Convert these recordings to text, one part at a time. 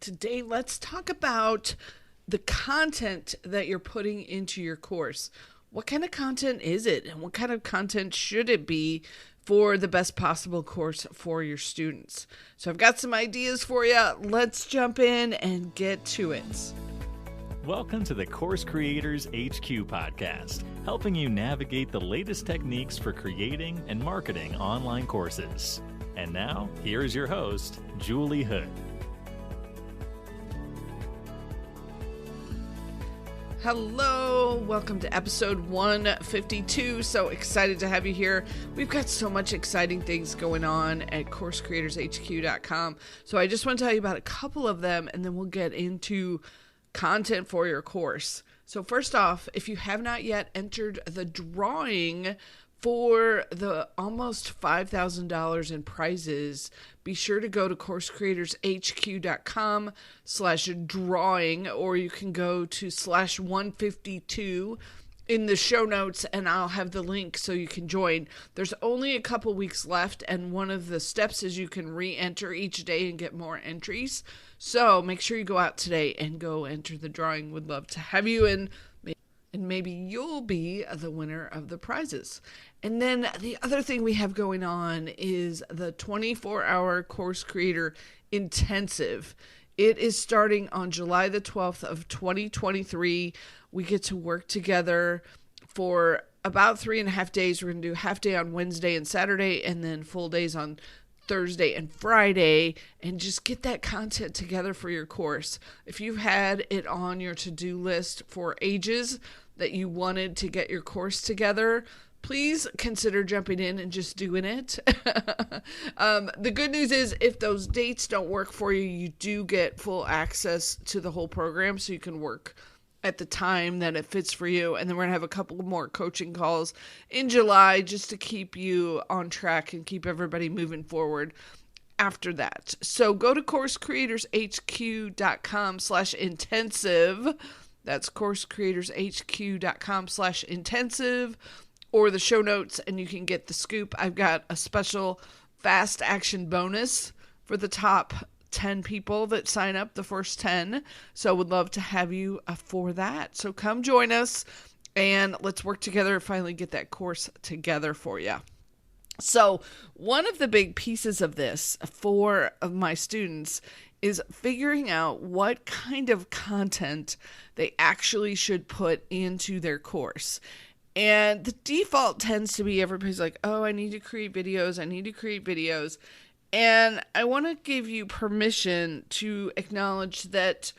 Today, let's talk about the content that you're putting into your course. What kind of content is it, and what kind of content should it be for the best possible course for your students? So I've got some ideas for you. Let's jump in and get to it. Welcome to the Course Creators HQ podcast, helping you navigate the latest techniques for creating and marketing online courses. And now, here is your host, Julie Hood. Hello, welcome to episode 152. So excited to have you here. We've got so much exciting things going on at CourseCreatorsHQ.com. So I just want to tell you about a couple of them, and then we'll get into content for your course. So first off, if you have not yet entered the drawing for the almost $5,000 in prizes, be sure to go to CourseCreatorsHQ.com/drawing, or you can go to /152 in the show notes, and I'll have the link so you can join. There's only a couple weeks left, and one of the steps is you can re-enter each day and get more entries. So make sure you go out today and go enter the drawing. Would love to have you, and maybe you'll be the winner of the prizes. And then the other thing we have going on is the 24-hour Course Creator Intensive. It is starting on July the 12th of 2023. We get to work together for about 3.5 days. We're going to do half day on Wednesday and Saturday, and then full days on Thursday and Friday, and just get that content together for your course. If you've had it on your to-do list for ages that you wanted to get your course together, please consider jumping in and just doing it. The good news is if those dates don't work for you, you do get full access to the whole program, so you can work at the time that it fits for you. And then we're going to have a couple more coaching calls in July just to keep you on track and keep everybody moving forward after that. So go to CourseCreatorsHQ.com/intensive. That's CourseCreatorsHQ.com/intensive, or the show notes, and you can get the scoop. I've got a special fast action bonus for the top 10 people that sign up, the first 10. So would love to have you for that. So come join us and let's work together and finally get that course together for you. So one of the big pieces of this for my students is figuring out what kind of content they actually should put into their course. And the default tends to be everybody's like, oh, I need to create videos. And I want to give you permission to acknowledge that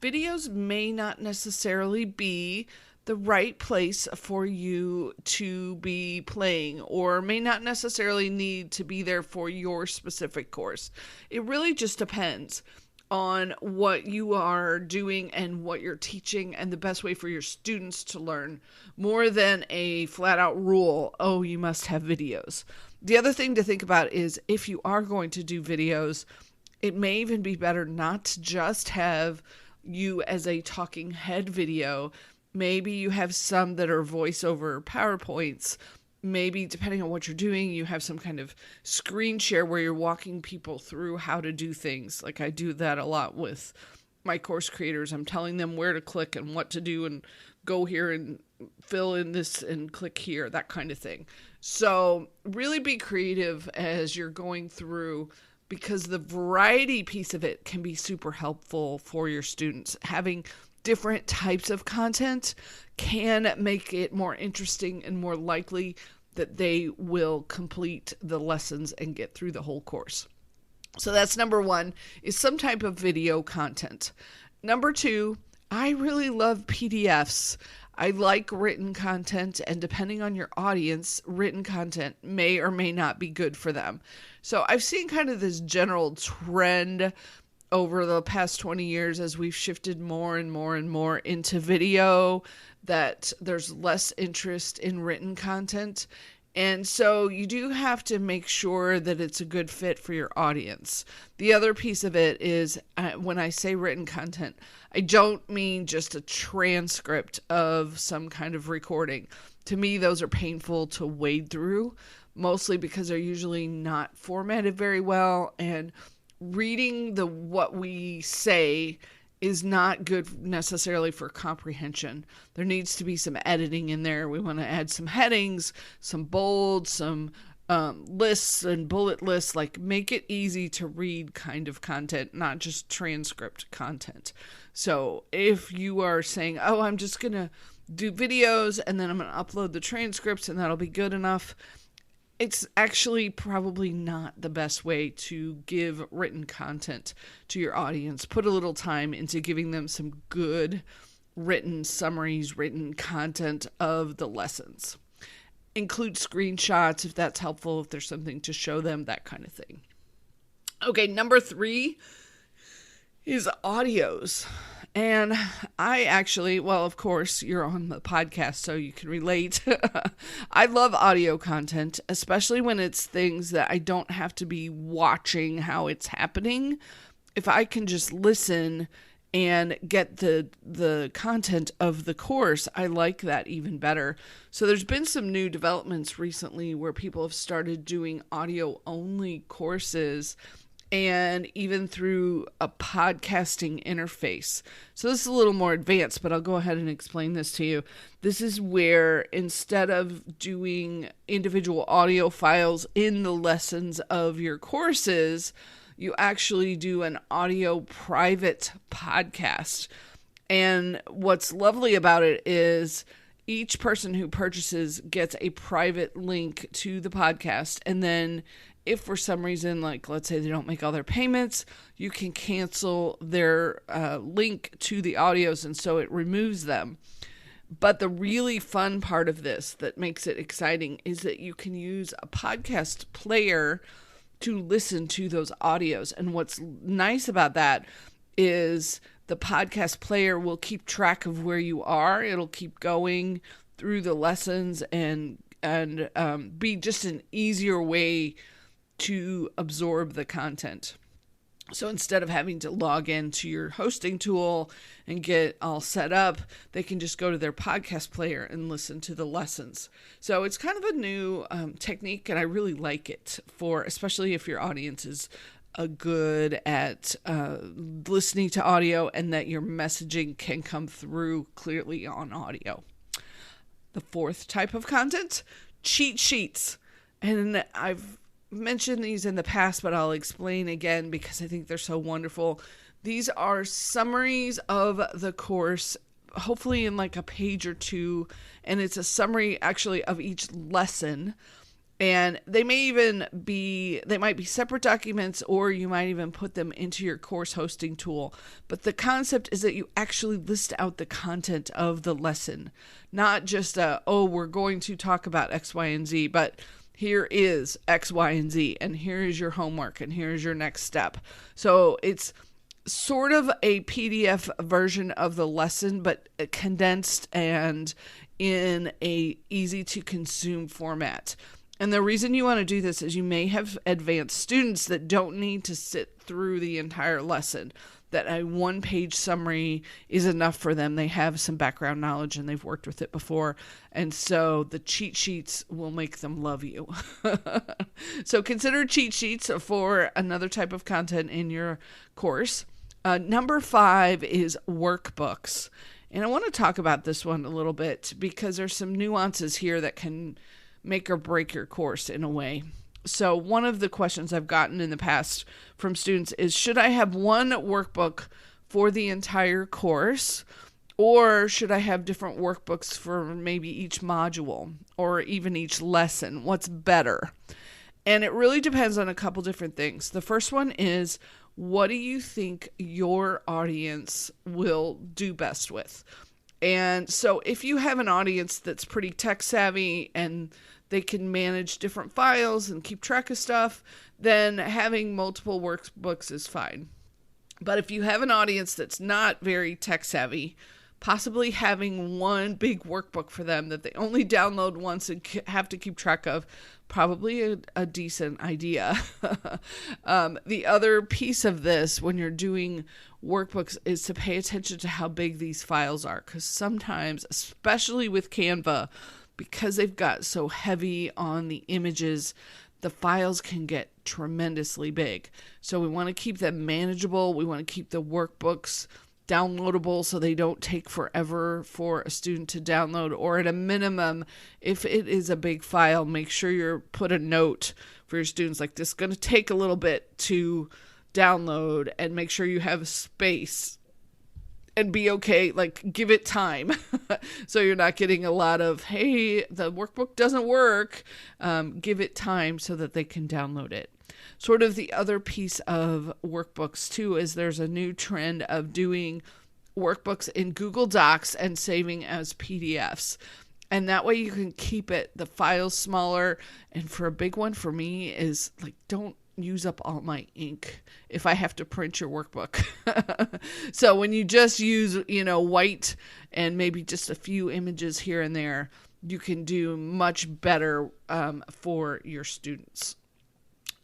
videos may not necessarily be the right place for you to be playing, or may not necessarily need to be there for your specific course. It really just depends on what you are doing and what you're teaching and the best way for your students to learn, more than a flat out rule, oh, you must have videos. The other thing to think about is if you are going to do videos, it may even be better not to just have you as a talking head video. Maybe you have some that are voiceover PowerPoints. Maybe, depending on what you're doing, you have some kind of screen share where you're walking people through how to do things. Like I do that a lot with my course creators. I'm telling them where to click and what to do and go here and fill in this and click here, that kind of thing. So really be creative as you're going through, because the variety piece of it can be super helpful for your students. Having different types of content can make it more interesting and more likely that they will complete the lessons and get through the whole course. So that's number one, is some type of video content. Number two, I really love PDFs. I like written content, and depending on your audience, written content may or may not be good for them. So I've seen kind of this general trend over the past 20 years as we've shifted more and more and more into video, that there's less interest in written content. And so you do have to make sure that it's a good fit for your audience. The other piece of it is when I say written content, I don't mean just a transcript of some kind of recording. To me, those are painful to wade through, mostly because they're usually not formatted very well. And reading what we say is not good necessarily for comprehension. There needs to be some editing in there. We want to add some headings, some bold, some lists and bullet lists, like make it easy to read kind of content, not just transcript content. So if you are saying, oh, I'm just going to do videos and then I'm going to upload the transcripts and that'll be good enough, it's actually probably not the best way to give written content to your audience. Put a little time into giving them some good written summaries, written content of the lessons. Include screenshots if that's helpful, if there's something to show them, that kind of thing. Okay, number 3 is audios. And I actually, well, of course, you're on the podcast, so you can relate. I love audio content, especially when it's things that I don't have to be watching how it's happening. If I can just listen and get the content of the course, I like that even better. So there's been some new developments recently where people have started doing audio-only courses, and even through a podcasting interface. So this is a little more advanced, but I'll go ahead and explain this to you. This is where instead of doing individual audio files in the lessons of your courses, you actually do an audio private podcast. And what's lovely about it is each person who purchases gets a private link to the podcast, and then if for some reason, like let's say they don't make all their payments, you can cancel their link to the audios, and so it removes them. But the really fun part of this that makes it exciting is that you can use a podcast player to listen to those audios. And what's nice about that is the podcast player will keep track of where you are. It'll keep going through the lessons and be just an easier way to absorb the content. So instead of having to log into your hosting tool and get all set up, they can just go to their podcast player and listen to the lessons. So it's kind of a new technique, and I really like it, for especially if your audience is good at listening to audio and that your messaging can come through clearly on audio. The 4th type of content, cheat sheets. And I've mentioned these in the past, but I'll explain again because I think they're so wonderful. These are summaries of the course, hopefully in like a page or 2, and it's a summary actually of each lesson. And they might be separate documents, or you might even put them into your course hosting tool. But the concept is that you actually list out the content of the lesson, not just we're going to talk about X, Y, and Z, but here is X, Y, and Z, and here is your homework, and here is your next step. So it's sort of a PDF version of the lesson, but condensed and in a easy to consume format. And the reason you want to do this is you may have advanced students that don't need to sit through the entire lesson, that a 1-page summary is enough for them. They have some background knowledge and they've worked with it before. And so the cheat sheets will make them love you. So consider cheat sheets for another type of content in your course. Number 5 is workbooks. And I want to talk about this one a little bit because there's some nuances here that can make or break your course in a way. So one of the questions I've gotten in the past from students is, should I have one workbook for the entire course, or should I have different workbooks for maybe each module or even each lesson? What's better? And it really depends on a couple different things. The first one is, what do you think your audience will do best with? And so if you have an audience that's pretty tech savvy and they can manage different files and keep track of stuff, then having multiple workbooks is fine. But if you have an audience that's not very tech savvy, possibly having one big workbook for them that they only download once and have to keep track of, probably a decent idea. The other piece of this when you're doing workbooks is to pay attention to how big these files are, because sometimes, especially with Canva, because they've got so heavy on the images, the files can get tremendously big. So we want to keep them manageable. We want to keep the workbooks downloadable so they don't take forever for a student to download, or at a minimum, if it is a big file, make sure you put a note for your students like, this is going to take a little bit to download, and make sure you have space and be okay, like give it time. So you're not getting a lot of, hey, the workbook doesn't work. Give it time so that they can download it. Sort of the other piece of workbooks too is there's a new trend of doing workbooks in Google Docs and saving as PDFs. And that way you can keep the files smaller. And for a big one for me is like, don't use up all my ink if I have to print your workbook. So when you just use, white and maybe just a few images here and there, you can do much better for your students.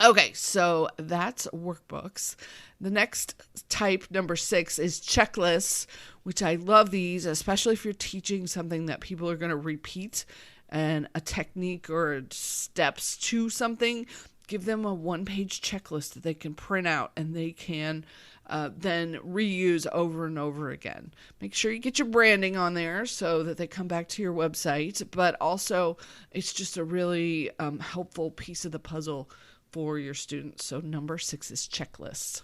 Okay, so that's workbooks. The next type, number 6, is checklists, which I love these, especially if you're teaching something that people are going to repeat, and a technique or steps to something. Give them a one-page checklist that they can print out and they can then reuse over and over again. Make sure you get your branding on there so that they come back to your website, but also it's just a really helpful piece of the puzzle for your students. So number 6 is checklists.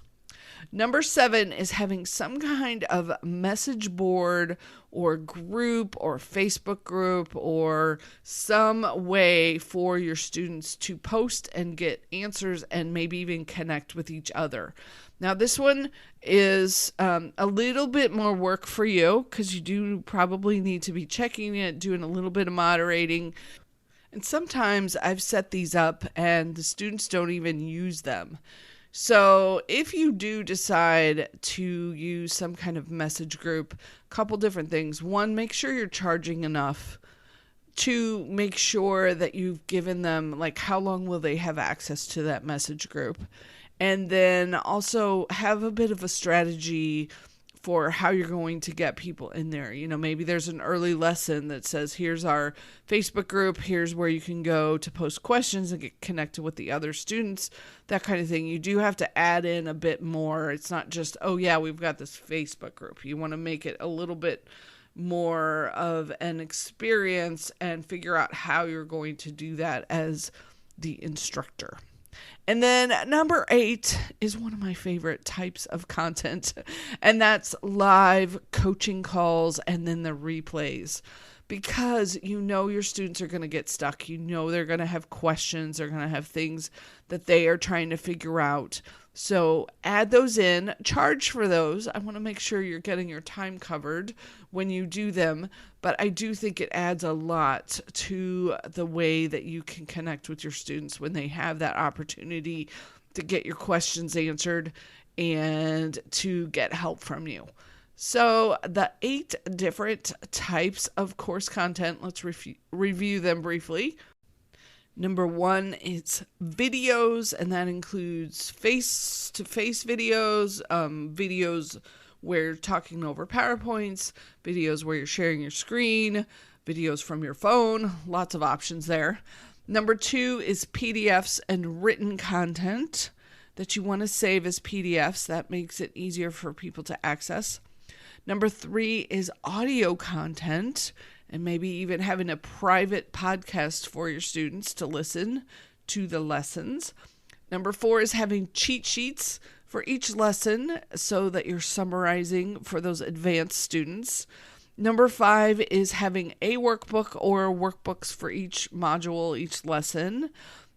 Number 7 is having some kind of message board or group or Facebook group or some way for your students to post and get answers and maybe even connect with each other. Now, this one is a little bit more work for you because you do probably need to be checking it, doing a little bit of moderating. And sometimes I've set these up and the students don't even use them. So if you do decide to use some kind of message group, a couple different things. One, make sure you're charging enough. 2, make sure that you've given them, like, how long will they have access to that message group? And then also have a bit of a strategy for how you're going to get people in there. Maybe there's an early lesson that says, here's our Facebook group, here's where you can go to post questions and get connected with the other students, that kind of thing. You do have to add in a bit more. It's not just, oh yeah, we've got this Facebook group. You want to make it a little bit more of an experience and figure out how you're going to do that as the instructor. And then number 8 is one of my favorite types of content, and that's live coaching calls and then the replays. Because your students are going to get stuck. They're going to have questions. They're going to have things that they are trying to figure out. So add those in, charge for those. I want to make sure you're getting your time covered when you do them, but I do think it adds a lot to the way that you can connect with your students when they have that opportunity to get your questions answered and to get help from you. So the 8 different types of course content, let's review them briefly. Number 1 is videos, and that includes face-to-face videos, videos where you're talking over PowerPoints, videos where you're sharing your screen, videos from your phone, lots of options there. Number 2 is PDFs and written content that you want to save as PDFs. That makes it easier for people to access. Number 3 is audio content, and maybe even having a private podcast for your students to listen to the lessons. Number 4 is having cheat sheets for each lesson so that you're summarizing for those advanced students. Number 5 is having a workbook or workbooks for each module, each lesson.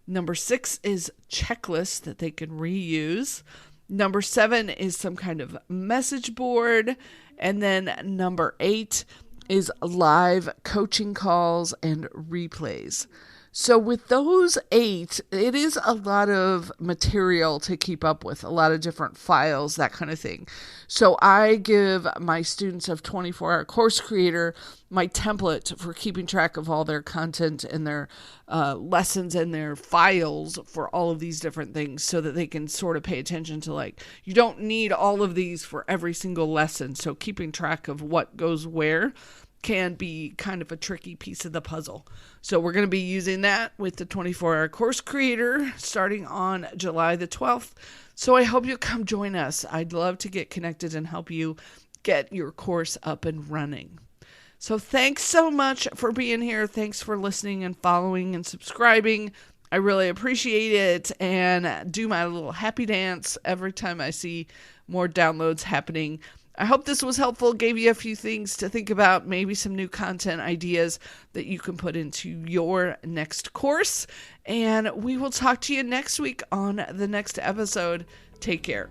Number 6 is checklists that they can reuse. Number 7 is some kind of message board. And then number 8 is live coaching calls and replays. So with those 8, it is a lot of material to keep up with, a lot of different files, that kind of thing. So I give my students of 24-hour Course Creator my template for keeping track of all their content and their lessons and their files for all of these different things so that they can sort of pay attention to, like, you don't need all of these for every single lesson. So keeping track of what goes where can be kind of a tricky piece of the puzzle. So we're going to be using that with the 24-hour course creator starting on July the 12th. So I hope you'll come join us. I'd love to get connected and help you get your course up and running. So thanks so much for being here. Thanks for listening and following and subscribing. I really appreciate it, and do my little happy dance every time I see more downloads happening. I hope this was helpful, gave you a few things to think about, maybe some new content ideas that you can put into your next course. And we will talk to you next week on the next episode. Take care.